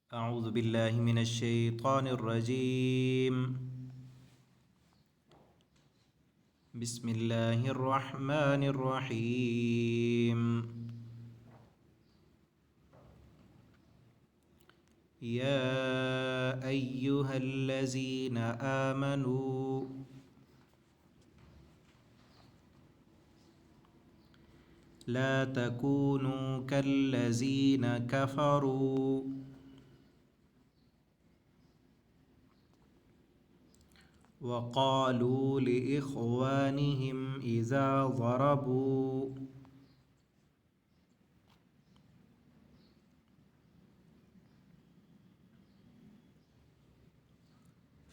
أعوذ بالله من الشيطان الرجيم. بسم الله الرحمن الرحيم. يا أيها الذين آمنوا لا تكونوا كالذين كفروا وقالوا لإخوانهم إذا ضربوا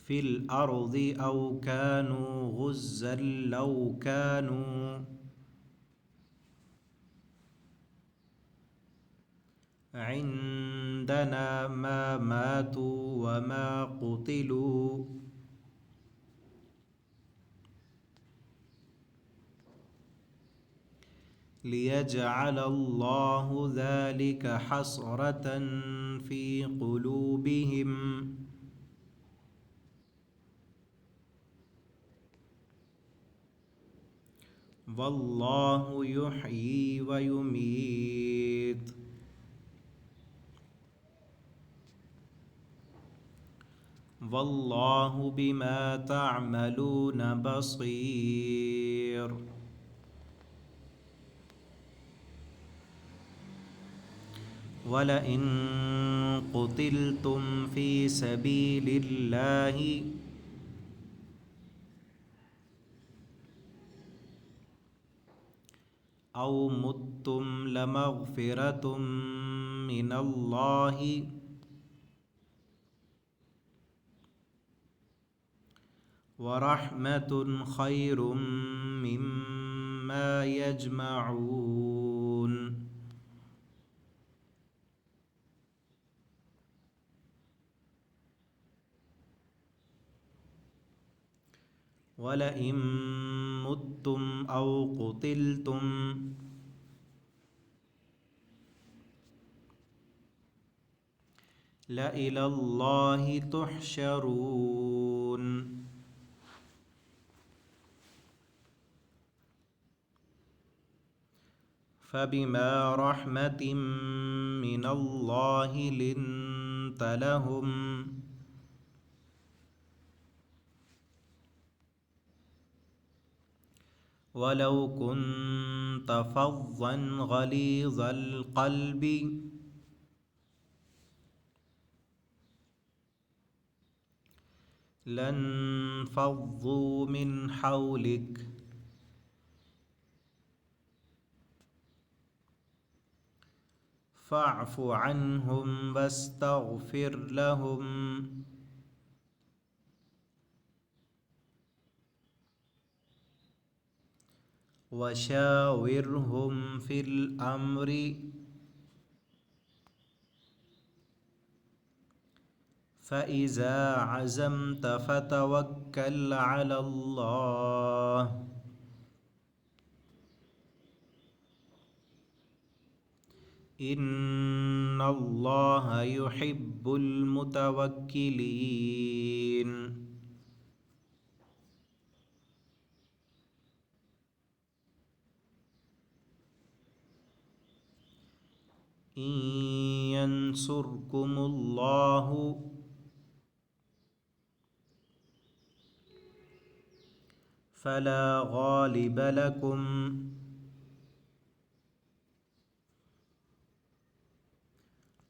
في الأرض أو كانوا غزا لو كانوا عندنا ما ماتوا وما قتلوا ليجعل الله ذلك حسرة في قلوبهم والله يحيي ويميت والله بما تعملون بصير. ولئن قتلتم في سبيل الله أو متم لمغفرة من الله ورحمة خير مما يجمعون. ولئن متم أو قتلتم لإلى الله تحشرون. فبما رحمة من الله لنت لهم ولو كنت فظا غليظ القلب لانفضوا من حولك فاعف عنهم واستغفر لهم وشاورهم في الأمر فإذا عزمت فتوكل على الله إن الله يحب المتوكلين. إن ينصركم الله فلا غالب لكم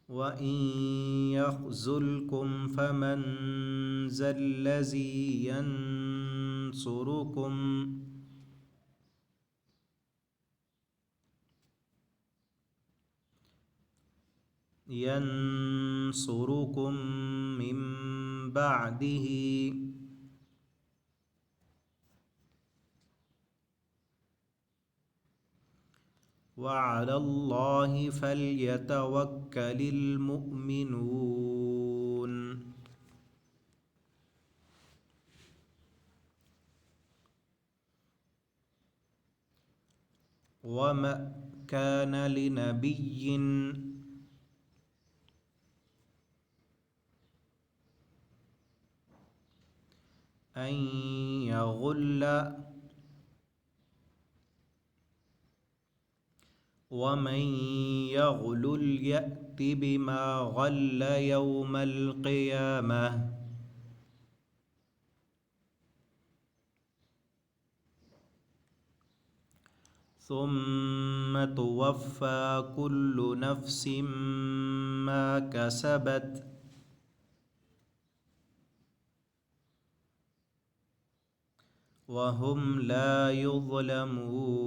وإن يخذلكم فمن ذا الذي ينصركم من بعده وعلى الله فليتوكل المؤمنون. وما كان لنبي أن يغل ومن يغلل يأت بما غل يوم القيامة ثم توفى كل نفس ما كسبت وهم لا يظلمون.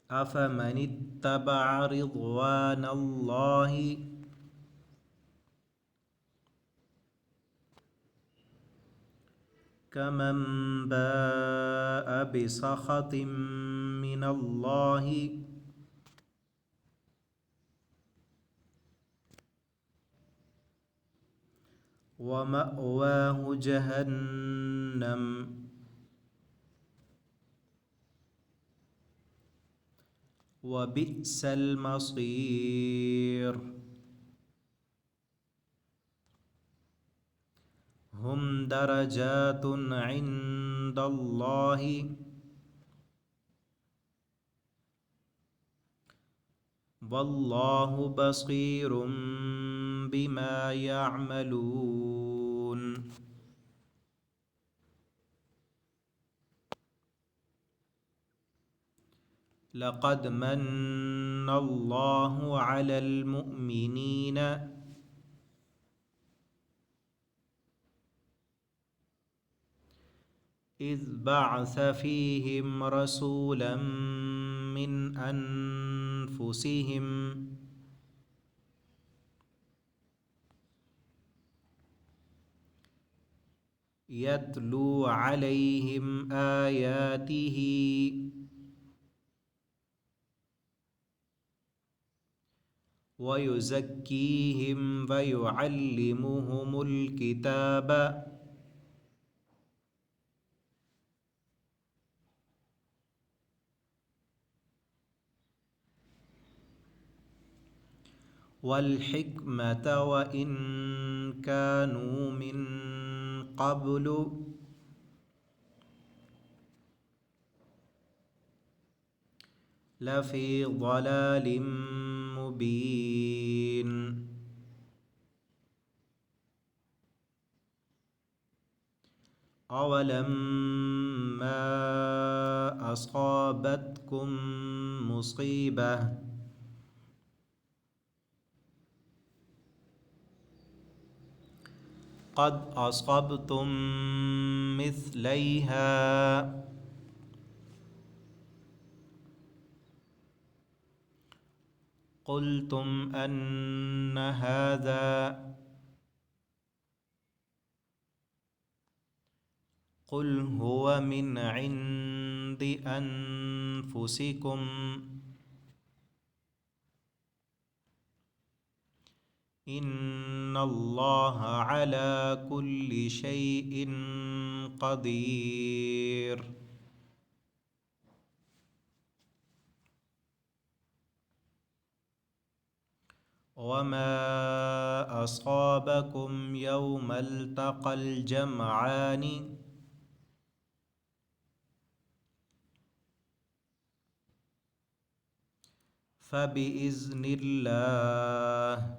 أفمن اتبع رضوان الله كمن باء بسخط من الله ومأواه جهنم وبئس المصير. هم درجات عند الله والله بصير بما يعملون. لقد من الله على المؤمنين إذ بعث فيهم رسولا من أنفسهم يتلو عليهم آياته ويزكيهم ويعلمهم الكتاب والحكمة وإن كانوا من قبل لفي ضلال مبين. أولما أصابتكم مصيبة قد أصبتم مثليها قلتم أن هذا قل هو من عند أنفسكم إن الله على كل شيء قدير. وما أصابكم يوم التقى الجمعان فبإذن الله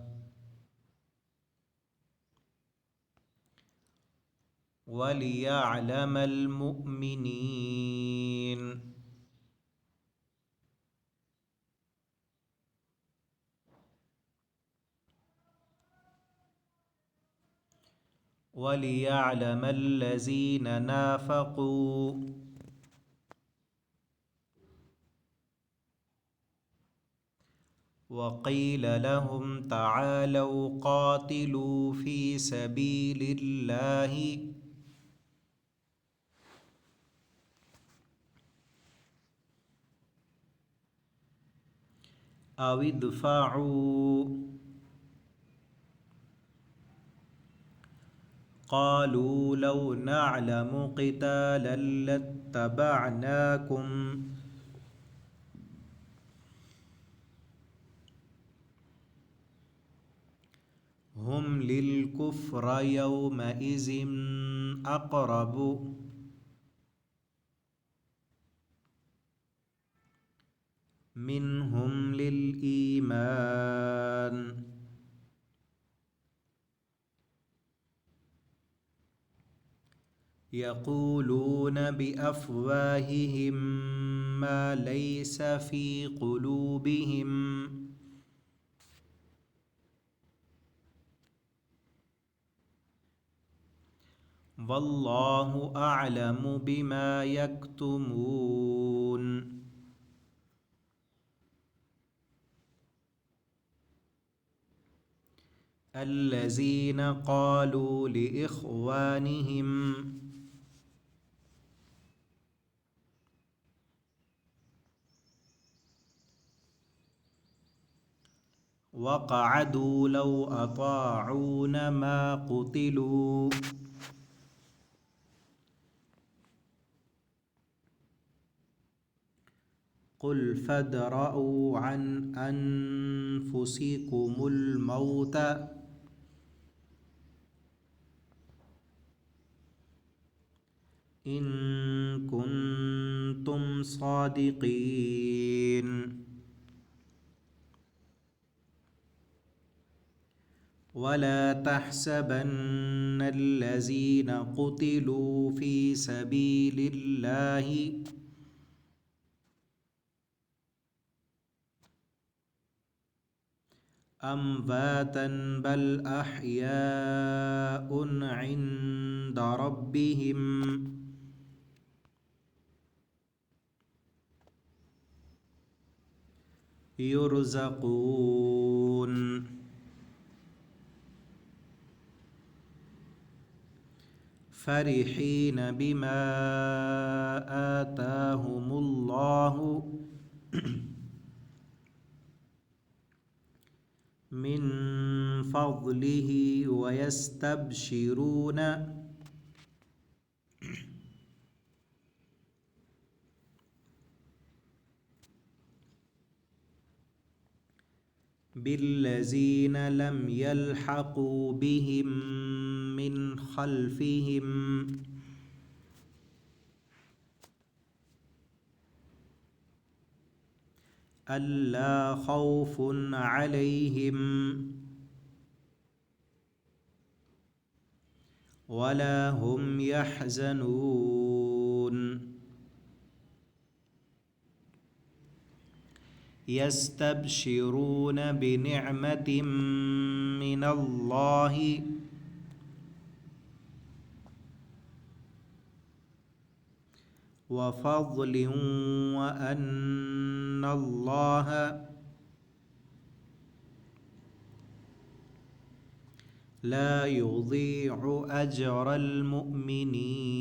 وليعلم المؤمنين. وليعلم الذين نافقوا وقيل لهم تعالوا قاتلوا في سبيل الله أو ادفعوا قالوا لو نعلم قتالا لاتبعناكم هم للكفر يومئذ أقرب منهم للإيمان يقولون بأفواههم ما ليس في قلوبهم والله أعلم بما يكتمون الذين قالوا لإخوانهم وقعدوا لو أطاعونا ما قتلوا قل فادرءوا عن أنفسكم الموت إن كنتم صادقين ولا تحسبن الذين قتلوا في سبيل الله أمواتا بل أحياء عند ربهم يرزقون فرحين بما آتاهم الله من فضله ويستبشرون بالذين لم يلحقوا بهم من خلفهم ألا خوف عليهم ولا هم يحزنون يستبشرون بنعمة من الله وفضل وأن الله لا يضيع أجر المؤمنين